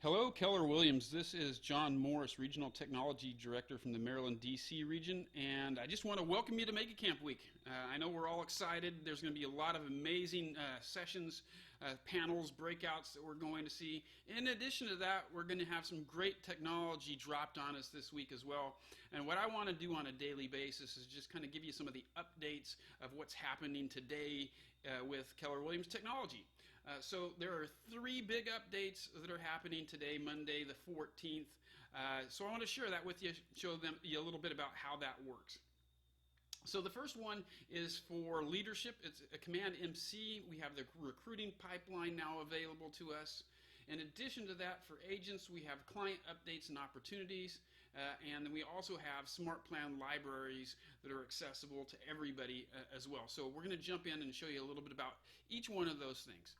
Hello, Keller Williams. This is John Morris, Regional Technology Director from the Maryland, D.C. region, and I just want to welcome you to Mega Camp Week. I know we're all excited. There's going to be a lot of amazing sessions, panels, breakouts that we're going to see. In addition to that, we're going to have some great technology dropped on us this week as well. And what I want to do on a daily basis is just kind of give you some of the updates of what's happening today with Keller Williams Technology. So there are three big updates that are happening today, Monday the 14th. So I want to share that with you, show you a little bit about how that works. So the first one is for leadership. It's a Command MC. We have the recruiting pipeline now available to us. In addition to that, for agents, we have client updates and opportunities, and then we also have SmartPlan libraries that are accessible to everybody as well. So we're going to jump in and show you a little bit about each one of those things.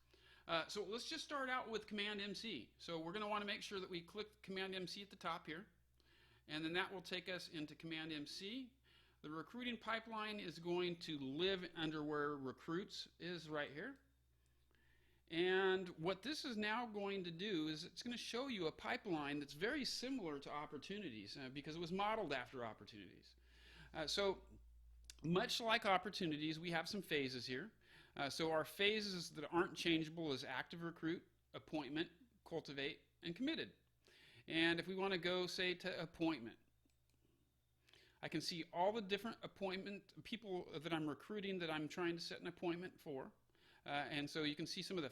So let's just start out with Command MC. So we're going to want to make sure that we click Command MC at the top here, and then that will take us into Command MC. The recruiting pipeline is going to live under where recruits is right here. And what this is now going to do is it's going to show you a pipeline that's very similar to opportunities because it was modeled after opportunities. So much like opportunities, we have some phases here. So our phases that aren't changeable is active recruit, appointment, cultivate, and committed. And if we want to go, say, to appointment, I can see all the different appointment people that I'm recruiting that I'm trying to set an appointment for. And so you can see some of the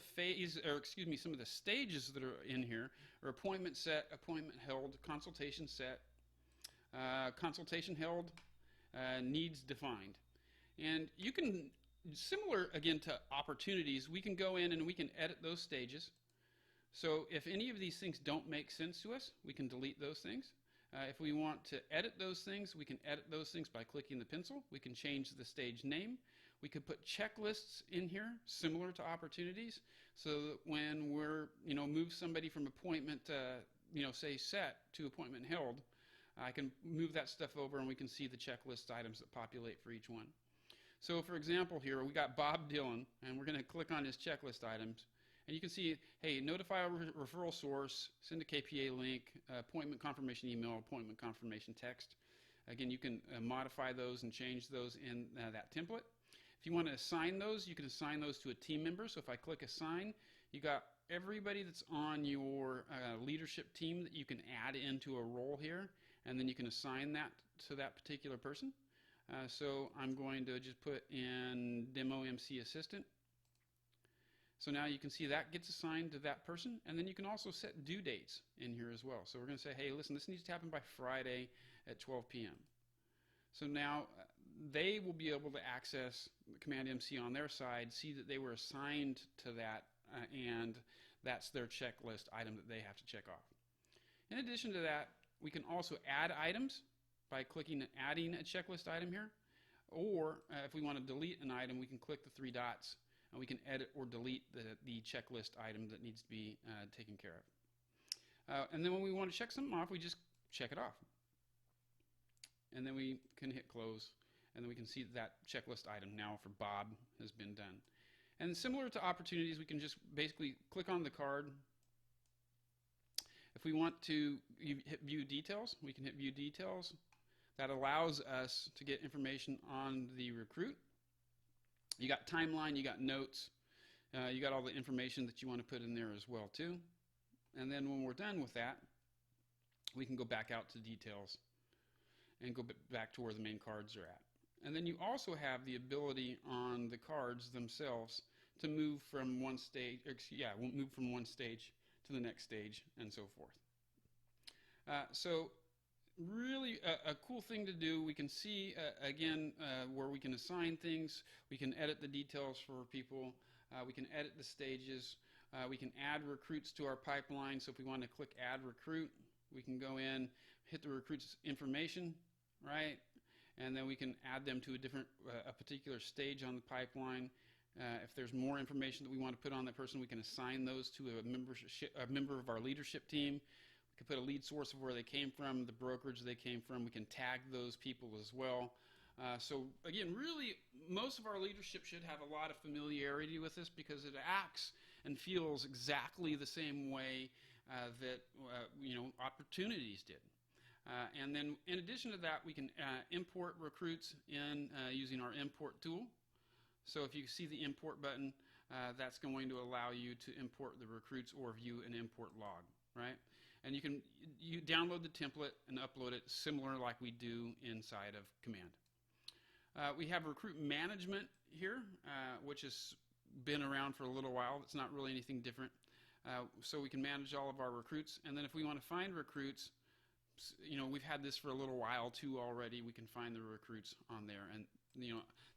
some of the stages that are in here are appointment set, appointment held, consultation set, consultation held, needs defined. And you can, similar again to opportunities, we can go in and we can edit those stages. So if any of these things don't make sense to us, we can delete those things. If we want to edit those things, we can edit those things by clicking the pencil. We can change the stage name. We could put checklists in here, similar to opportunities, so that when we're, move somebody from appointment, say set to appointment held, I can move that stuff over and we can see the checklist items that populate for each one. So for example here, we got Bob Dillon, and we're going to click on his checklist items. And you can see, hey, notify a referral source, send a KPA link, appointment confirmation email, appointment confirmation text. Again, you can modify those and change those in that template. If you want to assign those, you can assign those to a team member. So if I click assign, you got everybody that's on your leadership team that you can add into a role here, and then you can assign that to that particular person. So I'm going to just put in Demo MC Assistant. So now you can see that gets assigned to that person, and then you can also set due dates in here as well. So we're going to say, hey, listen, this needs to happen by Friday at 12 p.m. So now they will be able to access Command MC on their side, see that they were assigned to that, and that's their checklist item that they have to check off. In addition to that, we can also add items by clicking adding a checklist item here, or if we want to delete an item, we can click the three dots and we can edit or delete the checklist item that needs to be taken care of. And then when we want to check something off, we just check it off. And then we can hit close, and then we can see that checklist item now for Bob has been done. And similar to opportunities, we can just basically click on the card. If we want to hit view details, we can hit view details. That allows us to get information on the recruit. You got timeline, you got notes, you got all the information that you want to put in there as well too. And then when we're done with that, we can go back out to details and go back to where the main cards are at. And then you also have the ability on the cards themselves to move from one stage, move from one stage to the next stage and so forth. So really a cool thing to do. We can see again where we can assign things, we can edit the details for people, we can edit the stages, we can add recruits to our pipeline. So if we want to click add recruit, we can go in, hit the recruit's information, right, and then we can add them to a particular stage on the pipeline. If there's more information that we want to put on that person, we can assign those to a member of our leadership team. We can put a lead source of where they came from, the brokerage they came from. We can tag those people as well. So again, really, most of our leadership should have a lot of familiarity with this because it acts and feels exactly the same way that opportunities did. And then in addition to that, we can import recruits in using our import tool. So if you see the import button, that's going to allow you to import the recruits or view an import log, right? And you download the template and upload it similar like we do inside of Command. We have recruit management here, which has been around for a little while. It's not really anything different. So we can manage all of our recruits. And then if we want to find recruits, we've had this for a little while too already. We can find the recruits on there. And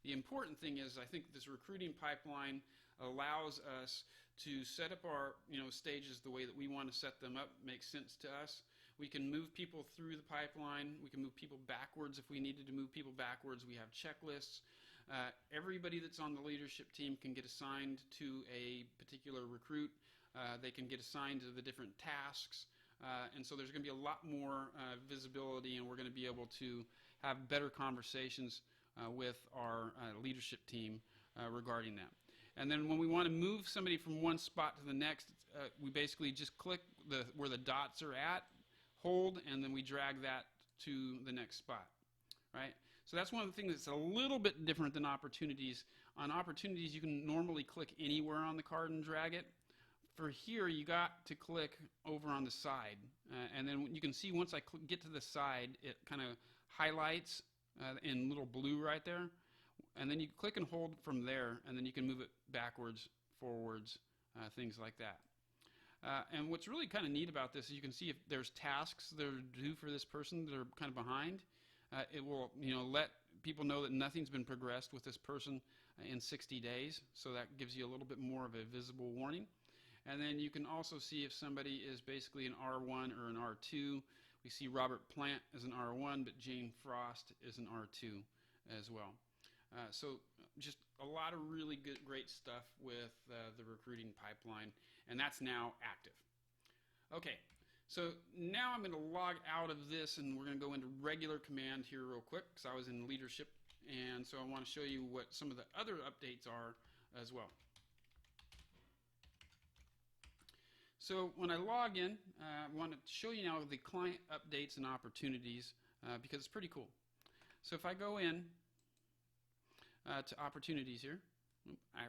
the important thing is, I think this recruiting pipeline allows us to set up our stages the way that we want to set them up. Makes sense to us. We can move people through the pipeline. We can move people backwards if we needed to move people backwards. We have checklists. Everybody that's on the leadership team can get assigned to a particular recruit. They can get assigned to the different tasks. And so there's going to be a lot more visibility, and we're going to be able to have better conversations with our leadership team regarding that. And then when we want to move somebody from one spot to the next, we basically just click where the dots are at, hold, and then we drag that to the next spot, right? So that's one of the things that's a little bit different than opportunities. On opportunities, you can normally click anywhere on the card and drag it. For here, you got to click over on the side. And then you can see once I get to the side, it kind of highlights in little blue right there. And then you click and hold from there, and then you can move it backwards, forwards, things like that. And what's really kind of neat about this is you can see if there's tasks that are due for this person that are kind of behind. It will let people know that nothing's been progressed with this person in 60 days. So that gives you a little bit more of a visible warning. And then you can also see if somebody is basically an R1 or an R2. We see Robert Plant as an R1, but Jane Frost is an R2 as well. So just a lot of really great stuff with the recruiting pipeline, and that's now active. Okay, so now I'm going to log out of this, and we're going to go into regular Command here real quick, because I was in leadership, and so I want to show you what some of the other updates are as well. So when I log in, I want to show you now the client updates and opportunities because it's pretty cool. So if I go in to opportunities here, I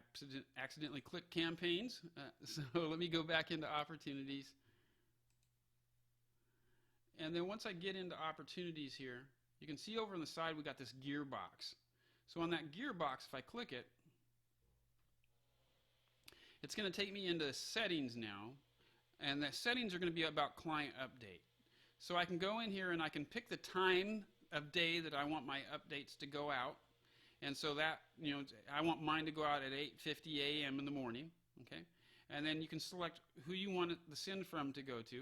accidentally clicked campaigns, so let me go back into opportunities. And then once I get into opportunities here, you can see over on the side we got this gearbox. So on that gearbox, if I click it, it's going to take me into settings now. And the settings are going to be about client update. So I can go in here and I can pick the time of day that I want my updates to go out. And so that, I want mine to go out at 8:50 a.m. in the morning, okay? And then you can select who you want the send from to go to.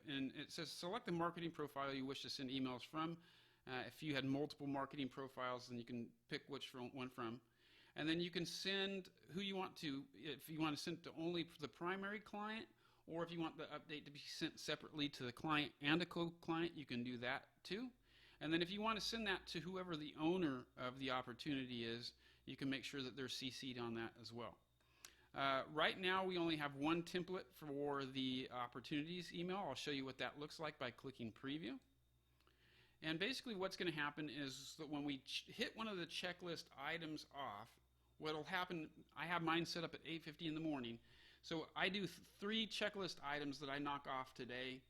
And it says select the marketing profile you wish to send emails from. If you had multiple marketing profiles, then you can pick which one from. And then you can send who you want to, if you want to send to only the primary client, or if you want the update to be sent separately to the client and a co-client, you can do that too. And then if you want to send that to whoever the owner of the opportunity is, you can make sure that they're CC'd on that as well. Right now, we only have one template for the opportunities email. I'll show you what that looks like by clicking preview. And basically what's going to happen is that when we hit one of the checklist items off, what'll happen, I have mine set up at 8:50 in the morning. So I do 3 checklist items that I knock off today.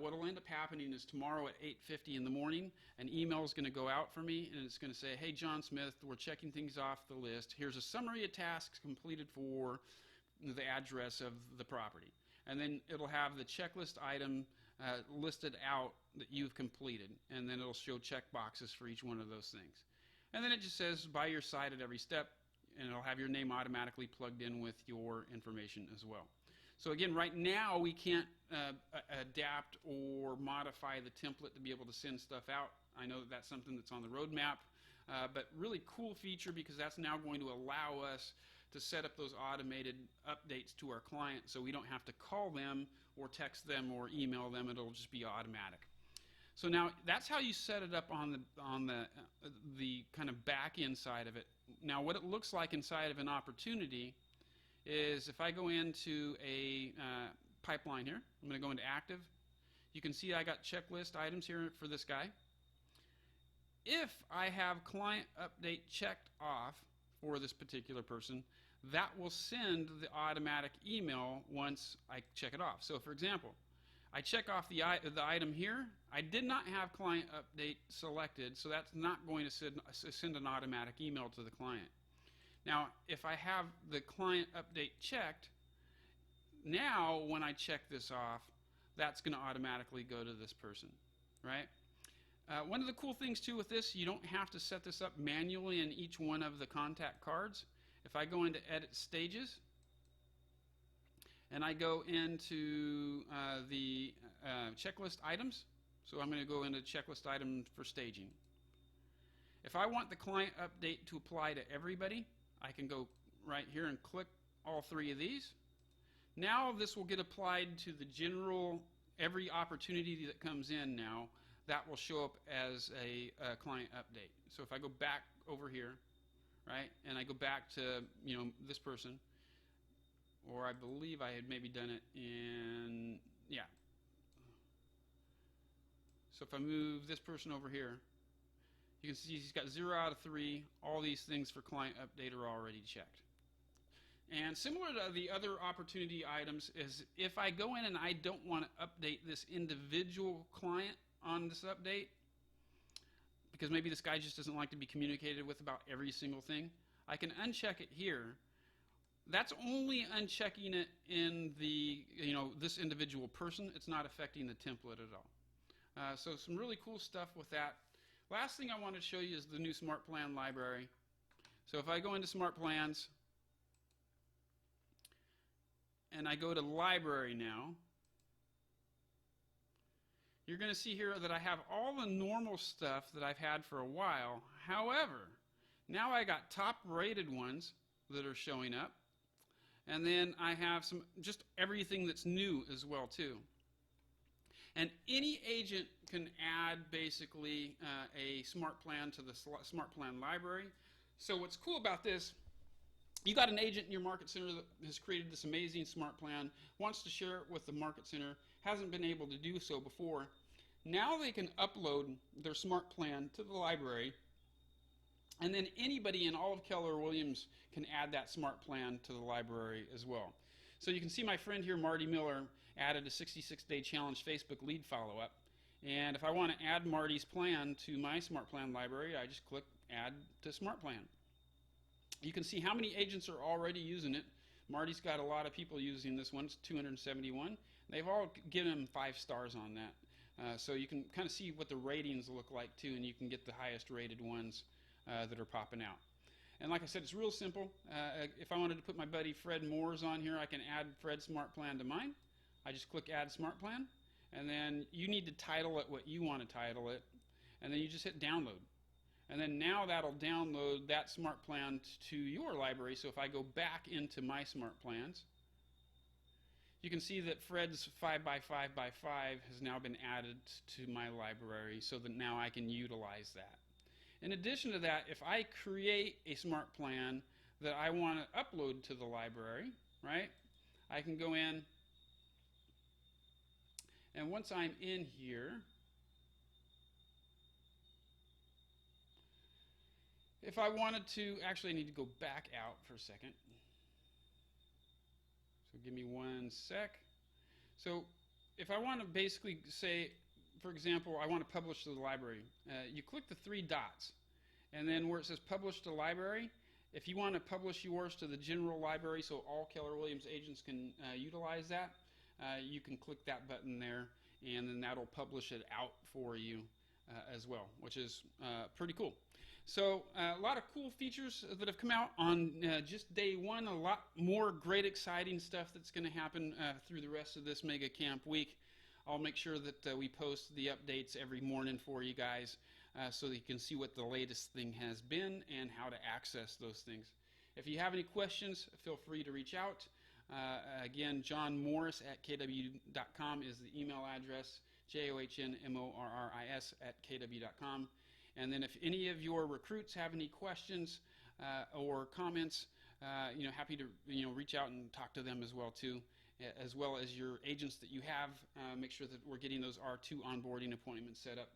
What will end up happening is tomorrow at 8:50 in the morning, an email is going to go out for me, and it's going to say, hey, John Smith, we're checking things off the list. Here's a summary of tasks completed for the address of the property. And then it'll have the checklist item listed out that you've completed, and then it'll show check boxes for each one of those things. And then it just says, by your side at every step, and it'll have your name automatically plugged in with your information as well. So again, right now we can't adapt or modify the template to be able to send stuff out. I know that that's something that's on the roadmap, but really cool feature because that's now going to allow us to set up those automated updates to our client so we don't have to call them or text them or email them. It'll just be automatic. So now that's how you set it up on the kind of back end side of it. Now what it looks like inside of an opportunity is if I go into a pipeline here. I'm going to go into active. You can see I got checklist items here for this guy. If I have client update checked off for this particular person, that will send the automatic email once I check it off. So for example, I check off the item here. I did not have client update selected, so that's not going to send an automatic email to the client. Now, if I have the client update checked, now when I check this off, that's going to automatically go to this person, right? One of the cool things too with this, you don't have to set this up manually in each one of the contact cards. If I go into edit stages and I go into the checklist items, so I'm going to go into checklist item for staging. If I want the client update to apply to everybody, I can go right here and click all three of these. Now this will get applied to the general, every opportunity that comes in now, that will show up as a client update. So if I go back over here, right, and I go back to, you know, this person, or I believe I had maybe done it in, yeah. So if I move this person over here, you can see he's got 0 out of 3. All these things for client update are already checked. And similar to the other opportunity items is if I go in and I don't want to update this individual client on this update, because maybe this guy just doesn't like to be communicated with about every single thing, I can uncheck it here. That's only unchecking it in the, you know, this individual person. It's not affecting the template at all. So some really cool stuff with that. Last thing I want to show you is the new SmartPlan Library. So if I go into Smart Plans and I go to Library now, you're going to see here that I have all the normal stuff that I've had for a while. However, now I got top rated ones that are showing up, and then I have some just everything that's new as well too. And any agent can add basically a SmartPlan to the SmartPlan library. So what's cool about this, you got an agent in your market center that has created this amazing SmartPlan, wants to share it with the market center, hasn't been able to do so before. Now they can upload their SmartPlan to the library, and then anybody in all of Keller Williams can add that SmartPlan to the library as well. So you can see my friend here, Marty Miller, added a 66-day challenge Facebook lead follow-up. And if I want to add Marty's plan to my SmartPlan library, I just click Add to SmartPlan. You can see how many agents are already using it. Marty's got a lot of people using this one. It's 271. They've all given him 5 stars on that. So you can kind of see what the ratings look like too, and you can get the highest rated ones that are popping out. And like I said, it's real simple. If I wanted to put my buddy Fred Moore's on here, I can add Fred's SmartPlan to mine. I just click Add SmartPlan, and then you need to title it what you want to title it, and then you just hit Download. And then now that'll download that SmartPlan to your library. So if I go back into my SmartPlans, you can see that Fred's 5x5x5 has now been added to my library, so that now I can utilize that. In addition to that, if I create a SmartPlan that I want to upload to the library, right, I can go in, and once I'm in here, if I wanted to, actually I need to go back out for a second. So give me one sec. So if I want to basically say, for example, I want to publish to the library, you click the 3 dots, and then where it says publish to library, if you want to publish yours to the general library so all Keller Williams agents can utilize that, you can click that button there, and then that'll publish it out for you as well, which is pretty cool. So a lot of cool features that have come out on just day one, a lot more great exciting stuff that's going to happen through the rest of this Mega Camp week. I'll make sure that we post the updates every morning for you guys so that you can see what the latest thing has been and how to access those things. If you have any questions, feel free to reach out. Again, John Morris at kw.com is the email address, JOHNMORRIS at kw.com. And then if any of your recruits have any questions or comments, happy to reach out and talk to them as well too. as well as your agents that you have. Make sure that we're getting those R2 onboarding appointments set up,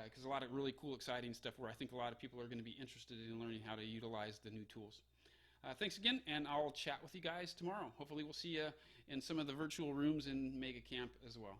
because a lot of really cool, exciting stuff where I think a lot of people are going to be interested in learning how to utilize the new tools. Thanks again, and I'll chat with you guys tomorrow. Hopefully we'll see you in some of the virtual rooms in Mega Camp as well.